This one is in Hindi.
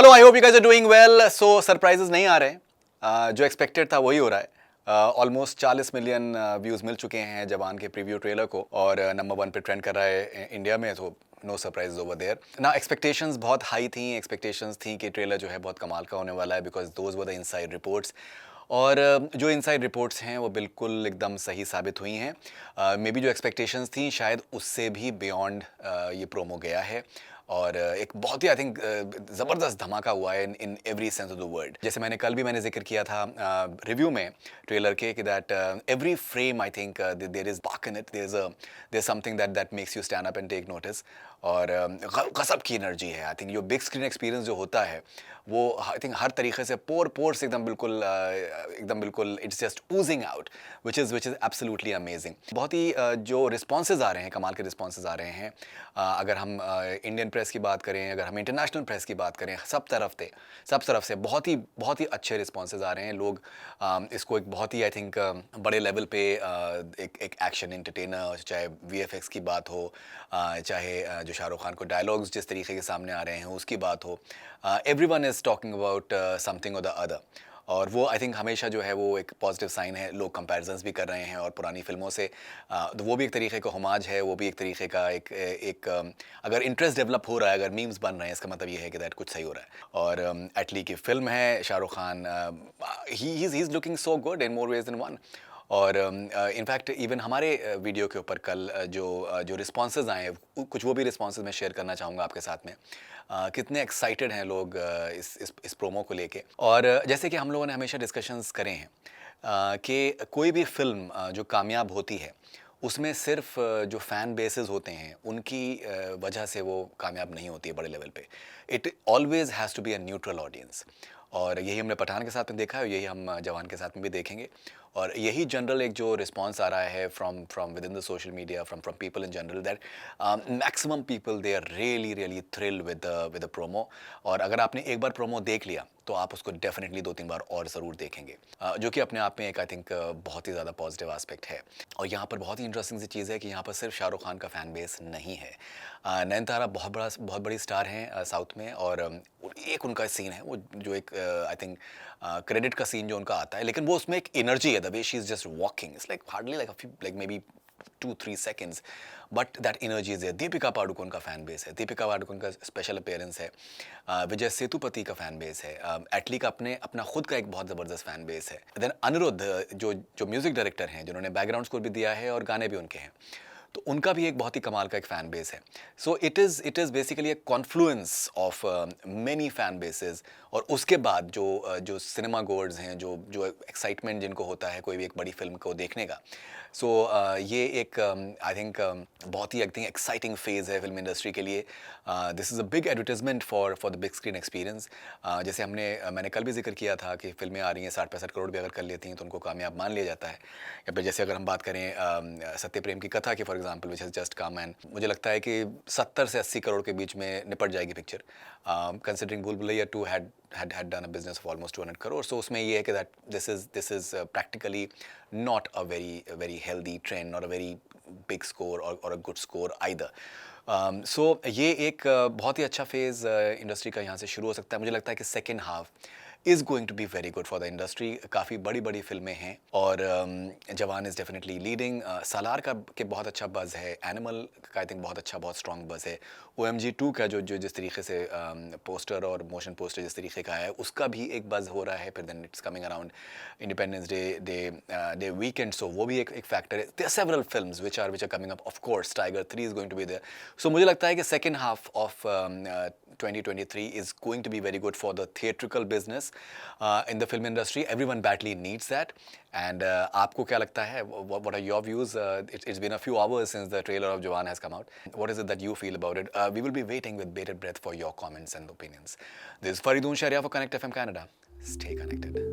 Hello, I hope you guys are doing well. So surprises नहीं आ रहे हैं, जो एक्सपेक्टेड था वही हो रहा है। ऑलमोस्ट 40 मिलियन व्यूज़ मिल चुके हैं जवान के प्रीव्यू ट्रेलर को और नंबर 1 पे ट्रेंड कर रहा है इंडिया में। तो नो सरप्राइज ओवर देयर ना। एक्सपेक्टेशंस बहुत हाई थी, एक्सपेक्टेशंस थी कि ट्रेलर जो है बहुत कमाल का होने वाला है, because those were the inside reports. और जो इनसाइड रिपोर्ट्स हैं वो बिल्कुल एकदम सही साबित हुई हैं। मे बी जो एक्सपेक्टेशंस थी शायद उससे भी बियॉन्ड ये प्रोमो गया है और एक बहुत ही आई थिंक ज़बरदस्त धमाका हुआ है in every sense of the word. जैसे मैंने जिक्र किया था रिव्यू में ट्रेलर के कि that every frame I think there is spark in it, there is something that makes you stand up and take notice. और गजब की एनर्जी है। I think yo big screen experience जो होता है वो आई थिंक हर तरीके से पोर से एकदम बिल्कुल it's just oozing out, which is absolutely amazing. बहुत ही जो रिस्पॉन्सेज आ रहे हैं, कमाल के रिस्पॉन्सेज आ रहे हैं। अगर हम इंडियन प्रेस की बात करें, अगर हम इंटरनेशनल प्रेस की बात करें, सब तरफ से बहुत ही अच्छे रिस्पॉन्सेज आ रहे हैं। लोग इसको एक बहुत ही आई थिंक बड़े लेवल पे एक एक्शन एंटरटेनर, चाहे वीएफएक्स की बात हो, चाहे जो शाहरुख खान को डायलॉग्स जिस तरीके के सामने आ रहे हैं उसकी बात हो, everyone is talking about something और द अदर। और वो आई थिंक हमेशा जो है वो एक पॉजिटिव साइन है। लोग कंपैरिजंस भी कर रहे हैं और पुरानी फिल्मों से, तो वो भी एक तरीके का होमाज है, वो भी एक तरीके का एक अगर इंटरेस्ट डेवलप हो रहा है, अगर मीम्स बन रहे हैं, इसका मतलब ये है कि दैट कुछ सही हो रहा है। और एटली की फिल्म है, Shahrukh Khan he is looking so good in more ways than one. और इनफैक्ट इवन हमारे वीडियो के ऊपर कल जो रिस्पॉन्सेज आए हैं, कुछ वो भी रिस्पॉन्सेज मैं शेयर करना चाहूँगा आपके साथ में। कितने एक्साइटेड हैं लोग इस प्रोमो को लेके। और जैसे कि हम लोगों ने हमेशा डिस्कशंस करे हैं कि कोई भी फिल्म जो कामयाब होती है उसमें सिर्फ जो फ़ैन बेसेस होते हैं उनकी वजह से वो कामयाब नहीं होती है बड़े लेवल पे। It always has to be a neutral audience. और यही हमने पठान के साथ में देखा है, यही हम जवान के साथ में भी देखेंगे। और यही जनरल एक जो रिस्पांस आ रहा है from within the social media, from people in general, that maximum people they are really thrilled with the promo. और अगर आपने एक बार प्रोमो देख लिया तो आप उसको डेफिनेटली 2-3 बार और ज़रूर देखेंगे, जो कि अपने आप में एक आई थिंक बहुत ही ज़्यादा पॉजिटिव एस्पेक्ट है। और यहाँ पर बहुत ही इंटरेस्टिंग सी चीज़ है कि यहाँ पर सिर्फ शाहरुख खान का फ़ैन बेस नहीं है। नयनतारा बहुत बड़ी स्टार हैं साउथ में। और एक उनका सीन है वो जो एक आई थिंक क्रेडिट का सीन जो उनका आता है, लेकिन वो उसमें एक एनर्जी है, the way she is just walking, it's like hardly like may be 2-3 seconds, but that energy is है। दीपिका पाडुकोन का फ़ैन बेस है, दीपिका पाडुकोन का स्पेशल अपीयरेंस है। विजय सेतुपति का फ़ैन बेस है। एटली का अपना खुद का एक बहुत ज़बरदस्त फ़ैन बेस है। देन अनिरुद्ध जो म्यूज़िक डायरेक्टर हैं, जिन्होंने बैकग्राउंड स्कोर भी दिया है और गाने भी उनके हैं, तो उनका भी एक बहुत ही कमाल का एक फ़ैन बेस है। So it is basically A Confluence of many fan bases. और उसके बाद जो सिनेमा गोर्स हैं, जो एक्साइटमेंट जिनको होता है कोई भी एक बड़ी फिल्म को देखने का, सो ये एक आई थिंक बहुत ही आई थिंक एक्साइटिंग फेज़ है फिल्म इंडस्ट्री के लिए। This is a big advertisement for the big screen experience. जैसे मैंने कल भी जिक्र किया था कि फिल्में आ रही हैं 60-65 करोड़ भी अगर कर लेती हैं तो उनको कामयाब मान लिया जाता है। या फिर जैसे अगर हम बात करें सत्य प्रेम की कथा की, for example, which has just come, and मुझे लगता है कि 70 से 80 करोड़ के बीच में निपट जाएगी पिक्चर, कंसिडरिंग भूल Bhulaiyaa 2 had done a business of almost 200 crore. So उसमें ये है कि that this is practically not a very healthy trend, not a very big score or a good score either. So ये एक बहुत ही अच्छा फेज़ इंडस्ट्री का यहाँ से शुरू हो सकता है। मुझे लगता है कि second half is going to be very good for the industry. काफ़ी बड़ी फिल्में हैं और जवान इज़ डेफिनेटली लीडिंग। सालार का के बहुत अच्छा बज़ है, एनिमल का आई थिंक बहुत स्ट्रॉन्ग बज़ है। OMG 2 का जो जिस तरीके से पोस्टर और मोशन पोस्टर जिस तरीके का है उसका भी एक बज़ हो रहा है। फिर then it's coming around independence day weekend, so वो भी एक फैक्टर है। There are several films which are coming up. Of course Tiger 3 is going to be there. So मुझे लगता है कि second half of 2023 is going to be very good for the theatrical business in the film industry. Everyone badly needs that. And आपको क्या लगता है? What are your views? It's been a few hours since the trailer of Jawan has come out. What is it that you feel about it? We will be waiting with bated breath for your comments and opinions. This is Faridoon Sharia for Connect FM Canada. Stay connected.